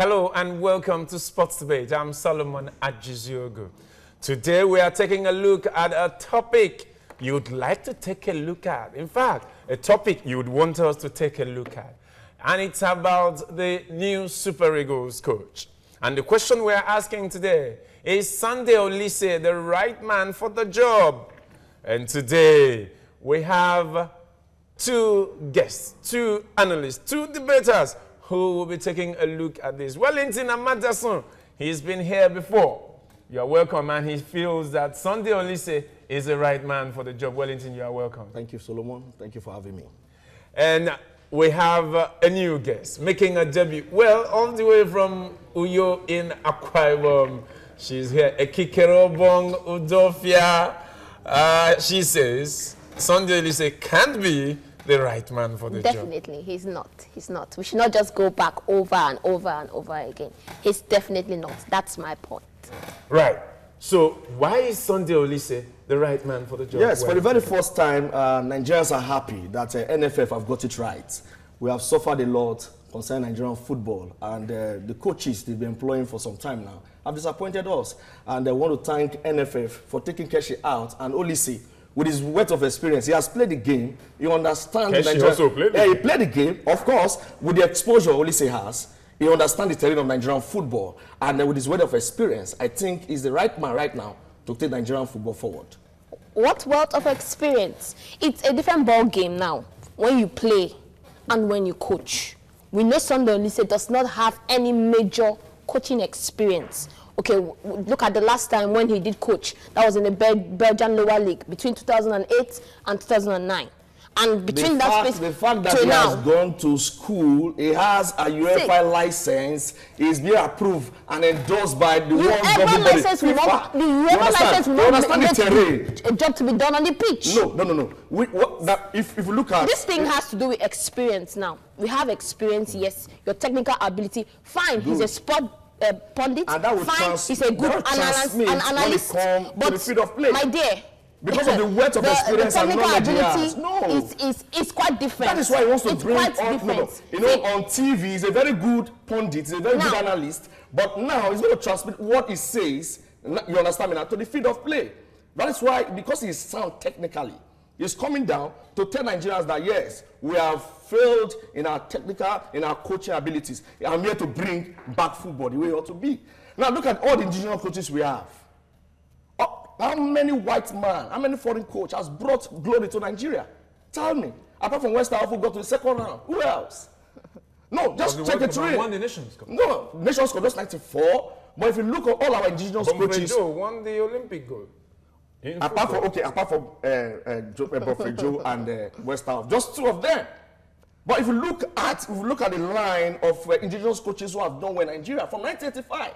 Hello and welcome to Sports Debate. I'm Solomon Ajiziogo. Today we are taking a look at a topic you'd like to take a look at. In fact, a topic you would want us to take a look at. And it's about the new Super Eagles coach. And the question we're asking today, is Sunday Oliseh the right man for the job? And today we have two guests, two analysts, two debaters who will be taking a look at this. Wellington Amadason, he's been here before. You're welcome, and he feels that Sunday Oliseh is the right man for the job. Wellington, you are welcome. Thank you, Solomon. Thank you for having me. And we have a new guest making a debut. Well, all the way from Uyo in Akwa Ibom. She's here. Ekikerobong Udofia. She says Sunday Oliseh can't be the right man for the job. Definitely, he's not. He's not. We should not just go back over and over and over again. He's definitely not. That's my point. Right. So why is Sunday Oliseh the right man for the job? Yes, for the very first time, Nigerians are happy that NFF have got it right. We have suffered a lot concerning Nigerian football, and the coaches they've been employing for some time now have disappointed us. And I want to thank NFF for taking Keshi out, and Oliseh, with his wealth of experience, he has played the game. He understands Keshi Nigeria. also played the game. He played the game, of course, with the exposure Oliseh has. He understands the terrain of Nigerian football, and with his wealth of experience, I think he's the right man right now to take Nigerian football forward. What wealth of experience? It's a different ball game now when you play and when you coach. We know Sunday Oliseh does not have any major coaching experience. Okay, look at the last time when he did coach. That was in the Belgian lower league between 2008 and 2009. And between the fact that he has gone to school, he has a UEFA license, he's being approved and endorsed by the world government. The UEFA license will not make a job to be done on the pitch. No. If you look at... This thing has to do with experience now. We have experience, yes. Your technical ability, fine. Good. He's a sport pundit, and that fine. He's a good analyst. But the field of play. My dear, because of the wealth of experience and knowledge he has. It's quite different. That is why he wants to bring on, you know, on TV, he's a very good pundit, he's a very good analyst, but now he's going to transmit what he says, you understand me now, to the field of play. That is why, because he's sound technically, he's coming down to tell Nigerians that, yes, we have failed in our technical, in our coaching abilities. I'm here to bring back football the way it ought to be. Now look at all the indigenous coaches we have. How many white men, how many foreign coach has brought glory to Nigeria? Tell me. Apart from West Africa, got to the second round. Who else? No, just check it through. Won the Nations Cup. No, Nations Cup just 94. But if you look at all our indigenous coaches, Joe won the Olympic gold. Apart from Joe and West Africa, just two of them. But if you look at the line of indigenous coaches who have done well in Nigeria from 1985,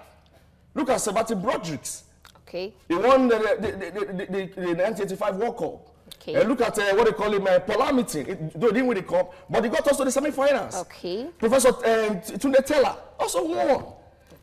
look at Sebastian Broderick's. Okay. He won the 1985 World Cup. Okay. Look at what they call him, Paul Hamilton. He didn't win the cup, but he got us to the semi-finals. Okay. Professor Tunde Teller also won.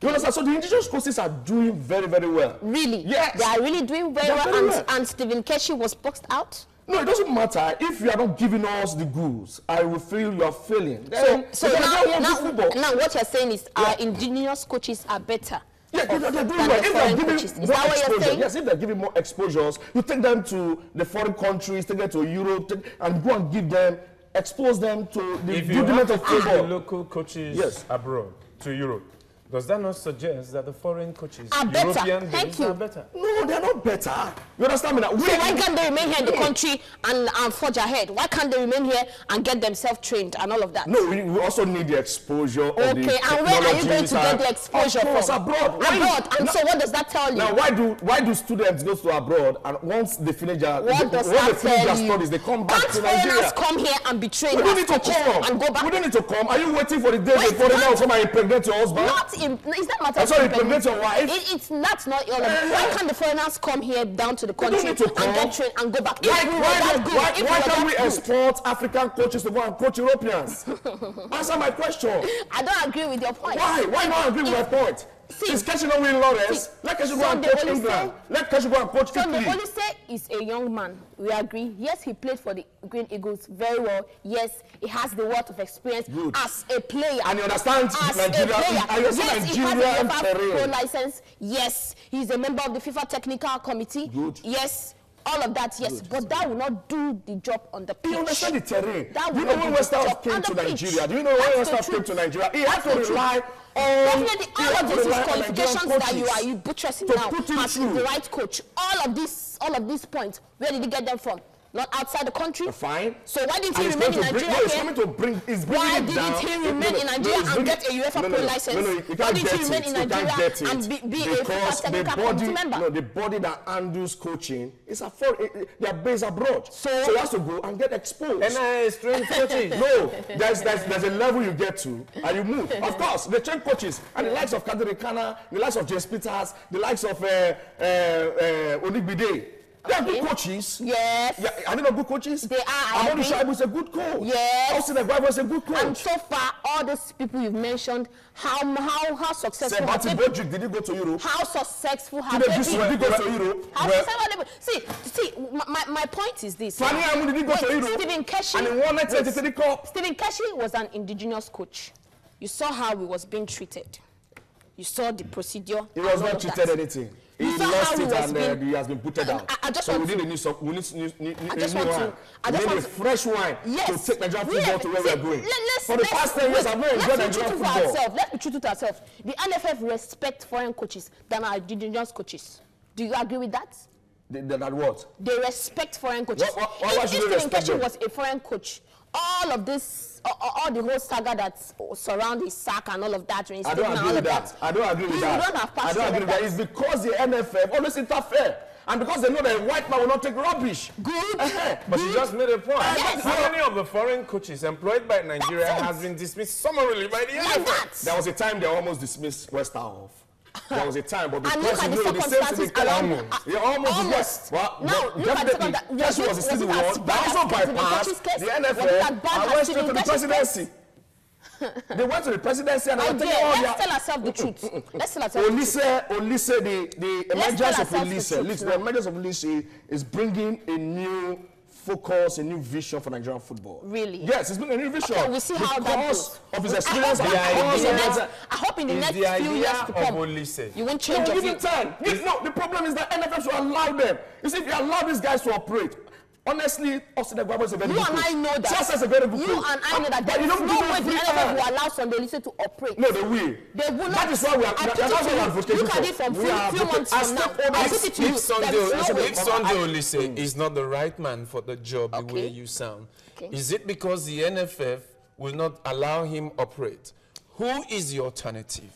You understand? So the indigenous coaches are doing very, very well. Really? Yes. They are really doing very well. And Stephen Keshi was boxed out? No, it doesn't matter. If you are not giving us the goods, I will feel you are failing. So now what you're saying is our indigenous coaches are better. Yeah, they're doing well. If they're giving more exposure, yes, if they're giving more exposures, you take them to the foreign countries, take them to Europe, and go and give them, expose them to the rudiment of football. The local coaches abroad to Europe. Does that not suggest that the foreign coaches, are European better? are better? No, they're not better. You understand me now? So why can't they remain here in the country and forge ahead? Why can't they remain here and get themselves trained and all of that? No, we also need the exposure. Okay, and where are you going to get the exposure from? Abroad. And so what does that tell you? Now, why do students go to abroad and once they finish their studies, they come back to Nigeria? Can't come here and be trained as coaches and go back? We don't need to come. Are you waiting for the day the foreigner will come and impregnate your husband? Is that matter? I'm sorry, impregnate your wife? That's not your Why can't the foreigners come here down to the country and get trained and go back? Why can't we export African coaches to go and coach Europeans? Answer my question. I don't agree with your point. Why not agree with my point? Is Keshi not winning Lawrence? Let Keshi go and coach England. Let Keshi go and coach Italy. Oliseh is a young man. We agree. Yes, he played for the Green Eagles very well. Yes, he has the wealth of experience as a player. And you understand Nigeria? Yes, he has a FIFA Pro license. Yes, he's a member of the FIFA Technical Committee. Good. Yes. All of that, yes, but that will not do the job on the pitch. You understand the terrain. Do you know when West Ham came to Nigeria? Do you know when West Ham came to Nigeria? He had to rely on... Definitely, all of this is qualifications that you buttressing now as the right coach. All of these points, where did he get them from? Not outside the country. Fine. So why didn't he remain in Nigeria? Why didn't he remain in Nigeria and get a UEFA Pro license? Why didn't he remain in Nigeria and be a FIFA Technical Committee member? No, the body that handles coaching is they are based abroad. So he has to go and get exposed. And strange coaching. No, there's a level you get to and you move. Of course, they train coaches and the likes of Kadri Kana, the likes of James Peters, the likes of Onigbide. They are good coaches. Yes. Yeah, are they not good coaches? They are. Amadu Shaibu is a good coach. Yes. Oliseh Guava is a good coach. And so far, all those people you've mentioned, how successful have they been? Bodrick, did he go to Europe? How successful have they been? Did he go to Europe? How successful see, my point is this. Fanny Amu, did he go to Europe? Stephen Keshi. And he won 1983 Cup. Stephen Keshi was an indigenous coach. You saw how he was being treated. You saw the procedure. He was not treated anything. He lost it and he has been putted out. So we need a new fresh wine to take Nigerian football to where we are going. For the past 10 years, I've not enjoyed Nigerian football. Let's be true to ourselves. The NFF respect foreign coaches than our indigenous coaches. Do you agree with that? That what? They respect foreign coaches. Why should they respect them? Was a foreign coach. All of this, all the whole saga that surround his sack and all of that. I don't agree with that. I don't agree with that. I don't agree with that. It's because the NFF always interfere. And because they know that a white man will not take rubbish. Good. But you just made a point. Yes. How many of the foreign coaches employed by Nigeria has been dismissed summarily by the NFF? There was a time they almost dismissed West Ham off. There was a time, but because you know the same thing you almost. Well, definitely, Keshi was still the one. That also bypassed the NFF and went straight to the presidency. They went to the presidency and let's tell ourselves the truth. Let's tell ourselves Oliseh, the emergence of Oliseh, the emergence of Oliseh is bringing a new focus, a new vision for Nigerian football. Really? Yes, it's been a new vision. Okay, we'll see how that goes. Of his experience. I hope in the next few years to come, Oliseh. you won't change your view. No, the problem is that NFF should allow them. You see, if you allow these guys to operate, honestly, Oliseh Guava is a very good coach. You and I know that. Just as a very good coach. You and I know that. There is no way the NFF will allow Sunday Oliseh to operate. No, they will. They will not. That is why we are advocating for. Look at it from few months from now. If Sunday Oliseh is not the right man for the job, the way you sound, is it because the NFF will not allow him operate? Who is the alternative?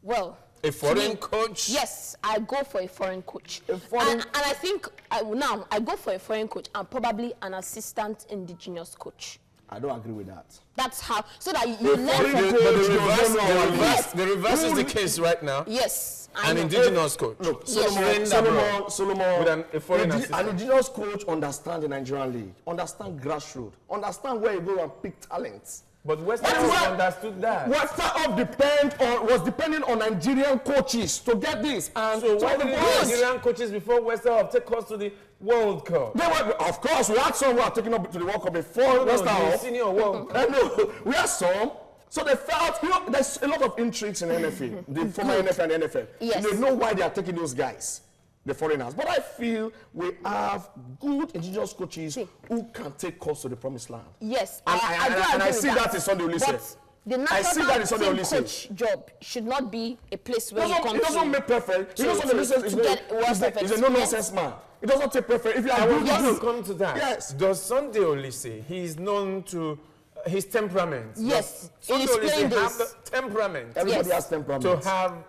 Well, a foreign coach? Yes, I go for a foreign coach. And I think I go for a foreign coach and probably an assistant indigenous coach. I don't agree with that. That's how, so that you learn from the reverse is the case right now. Yes. An indigenous coach. Look, Solomon, with a foreign assistant. An indigenous coach understands the Nigerian league, understand grassroots, understand where you go and pick talents. But West Ham understood that. West Ham was depending on Nigerian coaches to get this. And so why did Nigerian coaches before West Ham take us to the World Cup? Of course, we had some who are taking up to the World Cup before West Ham. Senior World Cup. No, we had some. So they felt, there's a lot of intrigues in NFA, the former NFA and NFF. Yes. They know why they are taking those guys, the foreigners. But I feel we have good indigenous coaches who can take us to the promised land. Yes, I see that in Sunday Oliseh. The national team coach job should not be a place where you come to. It doesn't make perfect. He's a no-nonsense man. It doesn't take perfect. If you are good, you come to that. Yes. Does Sunday Oliseh, he is known to his temperament. Yes. Sunday Oliseh have the temperament. Everybody has temperament.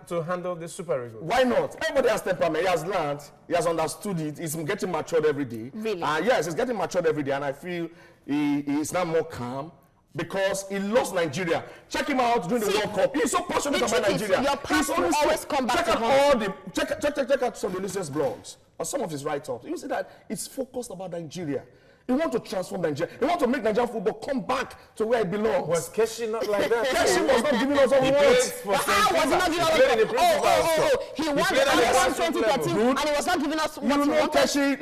To handle the Super Eagles. Why not? Everybody has temperament. He has learned. He has understood it. He's getting matured every day. Really? Yes, he's getting matured every day, and I feel he is now more calm. Because he loves Nigeria. Check him out during the World Cup. He's so passionate about Nigeria. Your past will always come back to home. Check out some of Oliseh's blogs or some of his write-ups. You see that it's focused about Nigeria. He wants to transform Nigeria. He wants to make Nigerian football come back to where it belongs. Was Keshi not like that? Keshi was not giving us what we want. How was he not giving us? He won the AFCON 2013 and he was not giving us what we wanted. Keshi,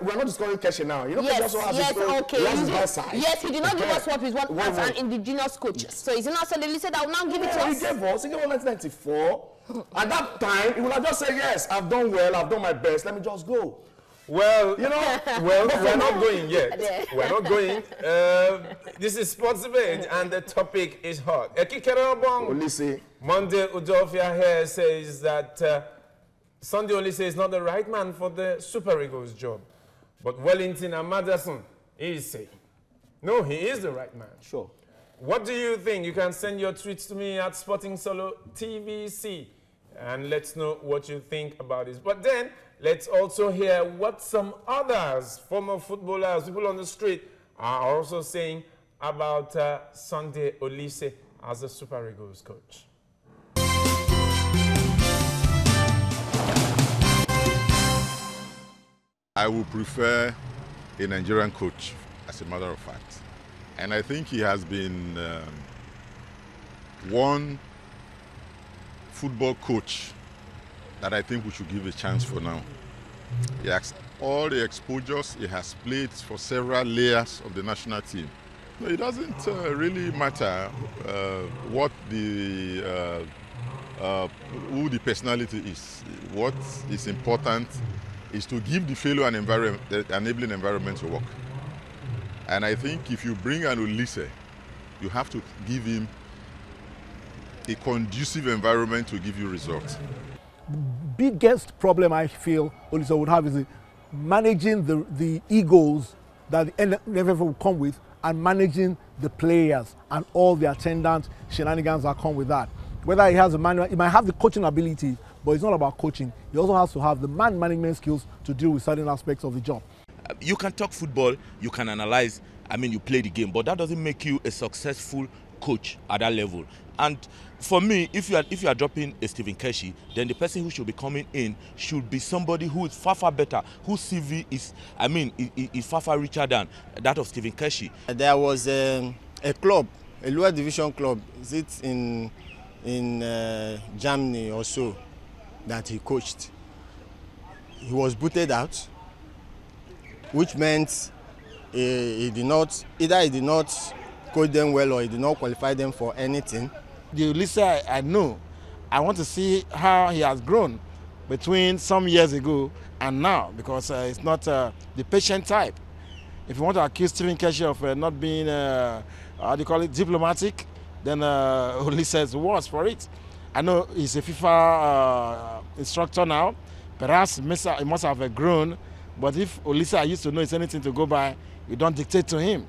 we're not discussing Keshi now. You know, yes, okay. Yes, he did not give us what we want as an indigenous coach. Yes. So is it not so they said I will now give it to us? He gave us 1994. At that time, he would have just said, yes, I've done well, I've done my best, let me just go. Well, you know, we're not going yet. We're not going. This is Sports Debate, and the topic is hot. Oliseh. Monday Udofia here says that Sunday Oliseh is not the right man for the Super Eagles job. But Wellington and Madison is saying, no, he is the right man. Sure. What do you think? You can send your tweets to me at Sporting Solo TVC and let's know what you think about this. But then, let's also hear what some others, former footballers, people on the street, are also saying about Sunday Oliseh as a Super Eagles coach. I would prefer a Nigerian coach, as a matter of fact. And I think he has been one football coach that I think we should give a chance for now. He has all the exposures, he has played for several layers of the national team. So it doesn't really matter what the who the personality is. What is important is to give the fellow an environment, the enabling environment to work. And I think if you bring an Oliseh, you have to give him a conducive environment to give you results. Biggest problem I feel Oliseh would have is managing the egos that the NFF will come with and managing the players and all the attendant shenanigans that come with that. Whether he has a manual, he might have the coaching ability, but it's not about coaching. He also has to have the man management skills to deal with certain aspects of the job. You can talk football, you can analyze, you play the game, but that doesn't make you a successful coach at that level. And for me, if you are dropping a Stephen Keshi, then the person who should be coming in should be somebody who is far better, whose CV is, is far richer than that of Stephen Keshi. There was a club, a lower division club, is it in Germany or so, that he coached. He was booted out, which meant he did not coach them well or he did not qualify them for anything. The Oliseh I know, I want to see how he has grown between some years ago and now, because it's not the patient type. If you want to accuse Stephen Keshi of not being, diplomatic, then Oliseh is worse for it. I know he's a FIFA instructor now. Perhaps he must have grown, but if Oliseh used to know it's anything to go by, you don't dictate to him.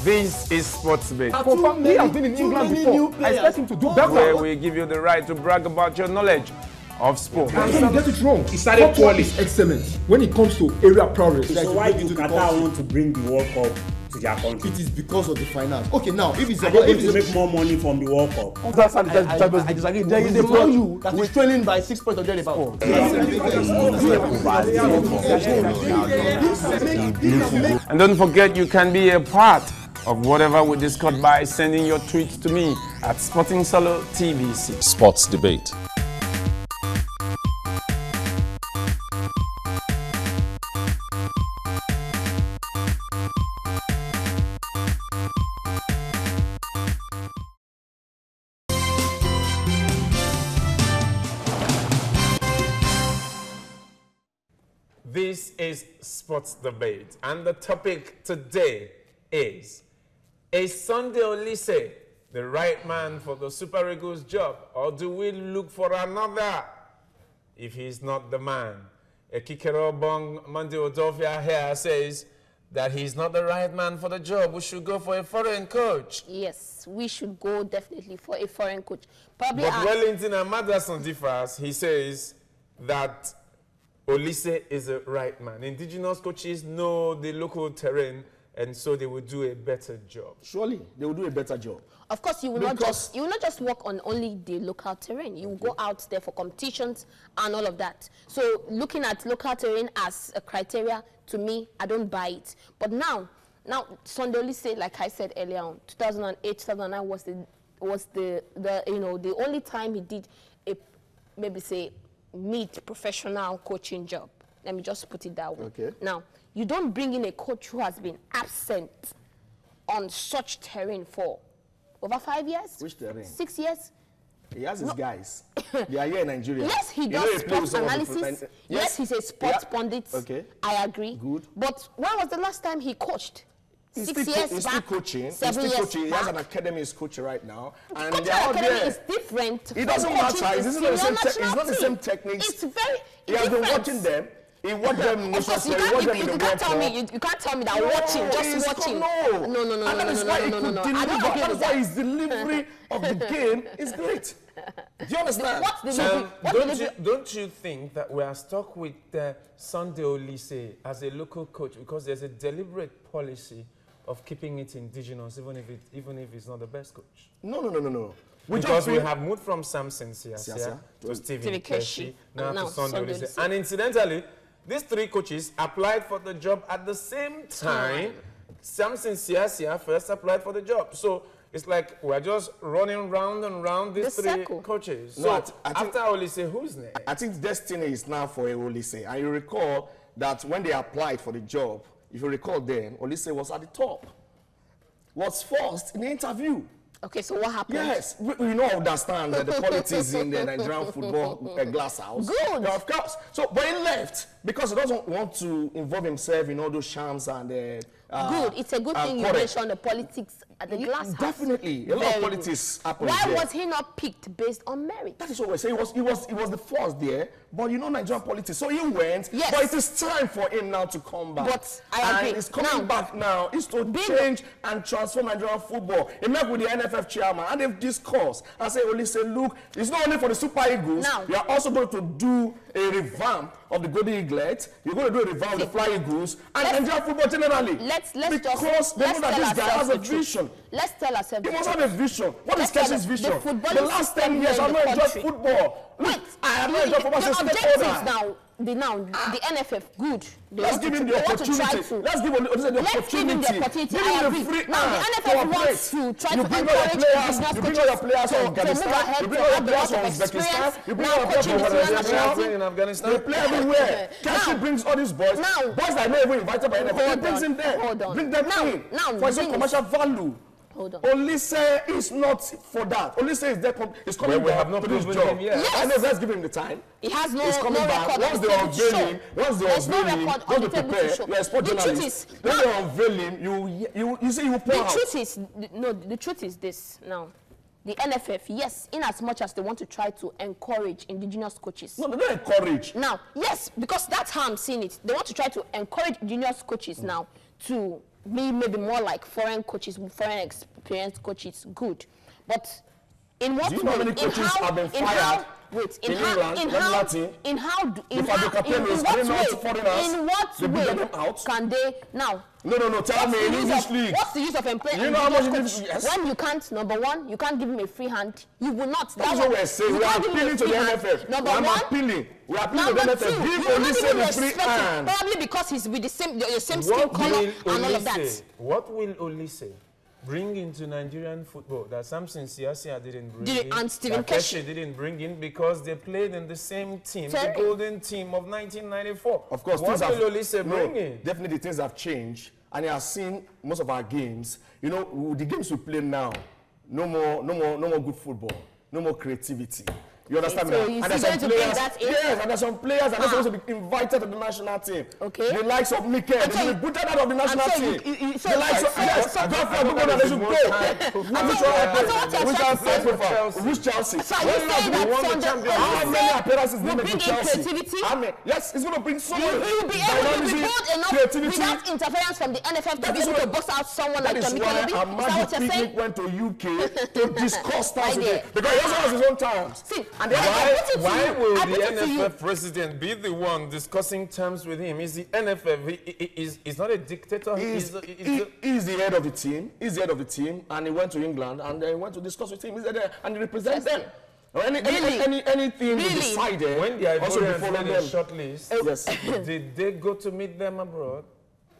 This is Sports Debate, He has been in England before. I expect him to do better. where we give you the right to brag about your knowledge of sport. And some get it wrong. He started poorly. Is excellent when it comes to area prowess. So why did Qatar want to bring the World Cup to their country? It is because of the finance. Okay, now if it's Are they going to make more money from the World Cup? I disagree. There is a Man that is trailing by 6 points of the about. And don't forget, you can be a part of whatever we discuss by sending your tweets to me at Sporting Solo TVC. Sports Debate. This is Sports Debate, and the topic today is Sunday Oliseh the right man for the Super Eagles job, or do we look for another if he's not the man? Ekikero Bong Monday Odofia here says that he's not the right man for the job. We should go for a foreign coach. Yes, we should go definitely for a foreign coach. Probably. But Wellington and Madison differs. He says that Oliseh is a right man. Indigenous coaches know the local terrain and so they will do a better job. Surely, they will do a better job. Of course, you will not just work on only the local terrain. You will go out there for competitions and all of that. So looking at local terrain as a criteria, to me, I don't buy it. But now Sunday Oliseh, like I said earlier on, 2008, 2009 was the only time he did a maybe say mid-professional coaching job. Let me just put it that way. Okay. Now, you don't bring in a coach who has been absent on such terrain for over 5 years? Which terrain? 6 years? He has his guys. They are here in Nigeria. Yes, he does sports analysis. Yes, he's a sports pundit. Okay. I agree. Good. But when was the last time he coached? He's 6 years he's back, still coaching. 7 He's still years coaching. He back. has an academy he's coaching right now. And Coaching they are out academy there. is different. It doesn't matter. It's not the same techniques. It's very He has been different. watching them. He watched them in Of course, you can't tell me. You can't tell me that watching, just watching. No. No. And that is why he could I don't agree deliver. That with is why that. his delivery of the game is great. Do you understand? What's the Don't you think that we are stuck with Sunday Oliseh as a local coach because there's a deliberate policy of keeping it indigenous, even if it's not the best coach? No. Because we have moved from Samson Siasia to Stephen Keshi, Keshi, now to Sunday Sunday Oliseh. Oliseh. And incidentally, these three coaches applied for the job at the same time. Samson Siasia first applied for the job. So it's like we're just running round and round these three coaches. So after Oliseh, who's next? I think destiny is now for Oliseh. And you recall that when they applied for the job, if you recall then, Oliseh was at the top. Was first in the interview. Okay, so what happened? Yes, we understand that the politics in the Nigerian football glass house. Good. Yeah, of course. So, but he left because he doesn't want to involve himself in all those shams and good. It's a good thing you mentioned the politics at the glass house. Definitely, a lot of politics happen. Why was he not picked based on merit? That is what we say. He was the first there, but Nigerian politics. So he went. Yes. But it is time for him now to come back. But I agree. And he's coming back now. Is to change and transform Nigerian football. He met with the NFF chairman and they've discussed and say, Oliseh, look, it's not only for the Super Eagles. Now, we are also going to do a revamp of the Golden Eaglet. You're going to do a revamp of the Fly Eagles and Nigerian football generally. Let's they know that this guy has a vision. Let's tell ourselves. He must have a vision. What is Keshi's vision? The last 10 years, I've not enjoyed football. Look, I have not enjoyed football since stakeholder. The NFF, good. Let's give him the opportunity. Let's give him the opportunity. Give him the free now, the NFF wants to try to encourage business you bring all your players from Afghanistan, you bring all your players from Uzbekistan, you bring all your players from Afghanistan. They play everywhere. Keshi brings all these boys. Boys that are not even invited by NFF. He brings them there. Bring them in for some commercial value. Hold on. Oliseh is not for that. Oliseh is there. Is coming back to this job. Yes. I know. Let's give him the time. He has no. He's coming back. Once they unveil him, don't be prepared. You're a sport journalist. When they unveil him, you say you pour out. The truth is this now. The NFF, yes, in as much as they want to try to encourage indigenous coaches. No, they don't encourage. Now, yes, because that's how I'm seeing it. They want to try to encourage indigenous coaches now to be maybe more like foreign coaches, foreign experienced coaches. Good. But in what way? Do you know how many coaches have been fired? In what way can they now? No, tell me in English league. What's the use of employing? You know how much when you can't, number one, you can't give him a free hand. You will not. That's what we're saying. We are appealing to the NFF. Number one, we are appealing to the NFF. Give Oliseh the free hand. Probably because he's with the same skin color and all of that. What will Oliseh bring into Nigerian football that Samson Siasia didn't bring in, and Stephen Keshi didn't bring in because they played in the same team, the golden team of 1994. Of course, what will Oliseh bring in? Definitely things have changed, and you have seen most of our games. The games we play now, no more good football, no more creativity. You understand me? And there's some players, and there's some players that are supposed to be invited to the national team. Okay. The likes of Mikel, they should be booted out of the national team. The likes of they should go. Which Chelsea? So are you saying that how many appearances did will they bring make for Chelsea? creativity? Yes, it's going to bring so much. You will be able to be bold enough without interference from the NFF to be able to box out someone like Mikel. That is why Amadi Picnic went to UK to discuss stars with him. Because he also has his own terms. See, And why will the NFF president be the one discussing terms with him? Is the NFF, he's not a dictator. He's the head of the team. He's the head of the team, and he went to England, and he went to discuss with him. He's there, and he represents them. Or anything decided. When the Ivorians made a short list, yes. Did they go to meet them abroad?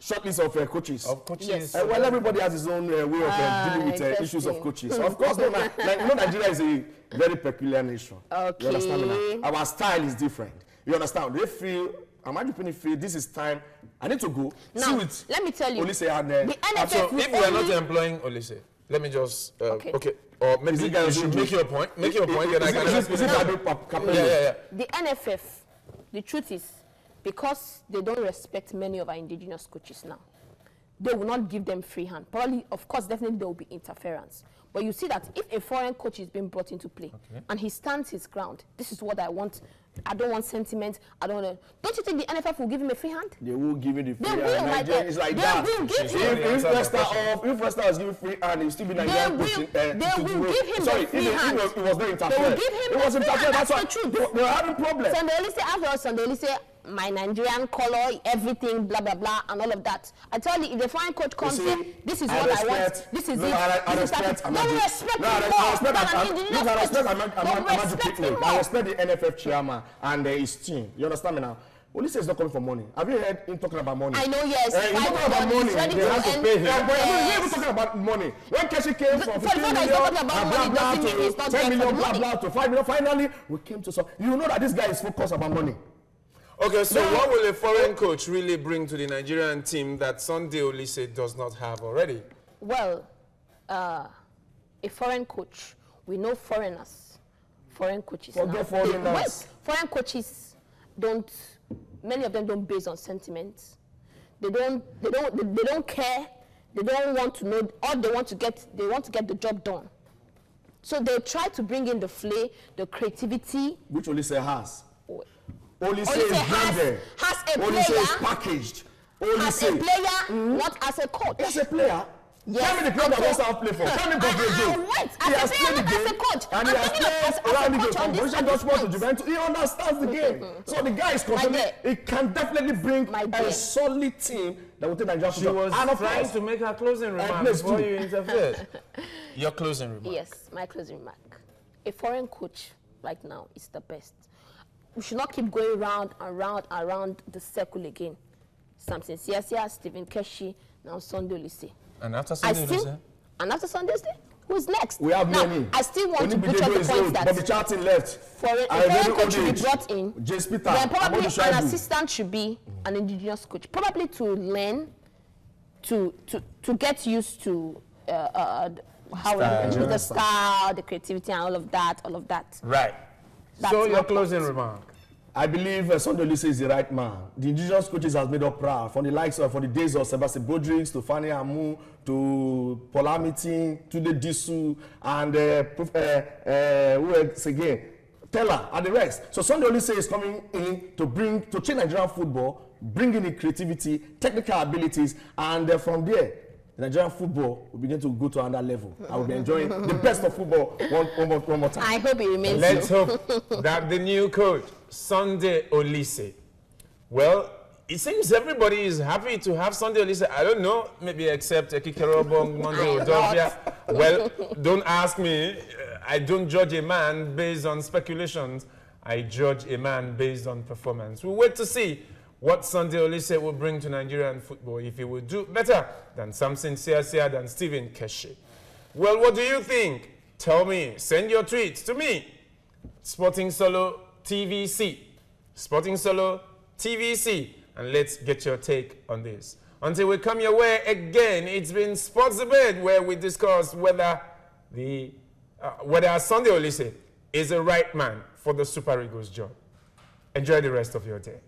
Short list of coaches. Of coaches. Yes. Well, everybody has his own way of dealing with issues of coaches. Of course, Nigeria is a very peculiar nation. Okay. You understand me now? Our style is different. You understand? They feel, Amadi feel this is time. I need to go. Now, let me tell you. Oliseh and the NFF so if we are not employing Oliseh, let me just okay. Or maybe you should make your point. Make your point, then I can ask you. The NFF, the truth is, because they don't respect many of our indigenous coaches now, they will not give them free hand. Probably, of course, definitely there will be interference. But you see that if a foreign coach is being brought into play and he stands his ground, this is what I want. I don't want sentiment. I don't want to. Don't you think the NFF will give him a free hand? They will give him the free hand. Nigeria is like that. They will give him. If Leicester was given free hand, he will still be Nigerian coaching. They will give him the free hand. It was not interfered. They will give him the free hand. That's the truth. They were having problems. Sunday Oliseh, after all, Sunday Oliseh, my Nigerian color, everything, blah, blah, blah, and all of that. I tell you, if the foreign coach comes in, this is what I want, this is it. I respect Amadi. Don't respect him more. I respect the NFF chairman and his team. You understand me now? Oliseh is not coming for money. Have you heard him talking about money? I know, yes. He's talking about money. They have to pay him. He's even talking about money. When Keshi came from 15 million, to 10 million, blah, blah, to 5 million, finally, we came to some. You know that this guy is focused about money. Okay, so what will a foreign coach really bring to the Nigerian team that Sunday Oliseh does not have already? Well, a foreign coach, we know foreigners, foreign coaches. Foreign coaches don't. Many of them don't base on sentiments. They don't care. They don't want to know. All they want to get the job done. So they try to bring in the flair, the creativity. Which Oliseh has. Oliseh is branded. Has a player. Oliseh is packaged. As a player, not as a coach. As a player. Yes. Tell me the club that wants to play for. Tell me he has played the game. As a coach. And he has played around the game from Borussia Dortmund to Juventus. He understands the game. So the guy is confident. He can definitely bring a solid team that will take Nigeria. She was trying to make her closing remark before you interfered. Your closing remark. Yes, my closing remark. A foreign coach right now is the best. We should not keep going round and round and round the circle again. Samson Siasia, Stephen Keshi, now Sunday Oliseh. And after Sunday Oliseh? And after Sunday Oliseh? Who's next? We have many. I still want to butcher the point that Bobby Charlton left. For a foreign coach to be brought in, then probably an assistant should be an indigenous coach. Probably to learn, to get used to how the style, the creativity, and all of that. Right. So your closing remark. I believe Sunday Oliseh is the right man. The indigenous coaches has made us proud. From the likes of, for the days of Sebastian Bodrix, to Fanny Amu, to Polamiti, to the Disu, and who else again? Teller, and the rest. So Sunday Oliseh is coming in to change Nigerian football, bring in the creativity, technical abilities, and from there, Nigerian football will begin to go to another level. I will be enjoying the best of football one more time. I hope it remains. Let's hope that the new coach, Sunday Oliseh, well, it seems everybody is happy to have Sunday Oliseh. I don't know, maybe except Ekikerobong, Monday Odofia. Well, don't ask me. I don't judge a man based on speculations. I judge a man based on performance. We'll wait to see what Sunday Oliseh will bring to Nigerian football, if he will do better than Samson Siasia, than Stephen Keshi. Well, what do you think? Tell me. Send your tweets to me. Sporting Solo TVC. Sporting Solo TVC. And let's get your take on this. Until we come your way again, it's been Sports Debate, where we discuss whether Sunday Oliseh is the right man for the Super Eagles job. Enjoy the rest of your day.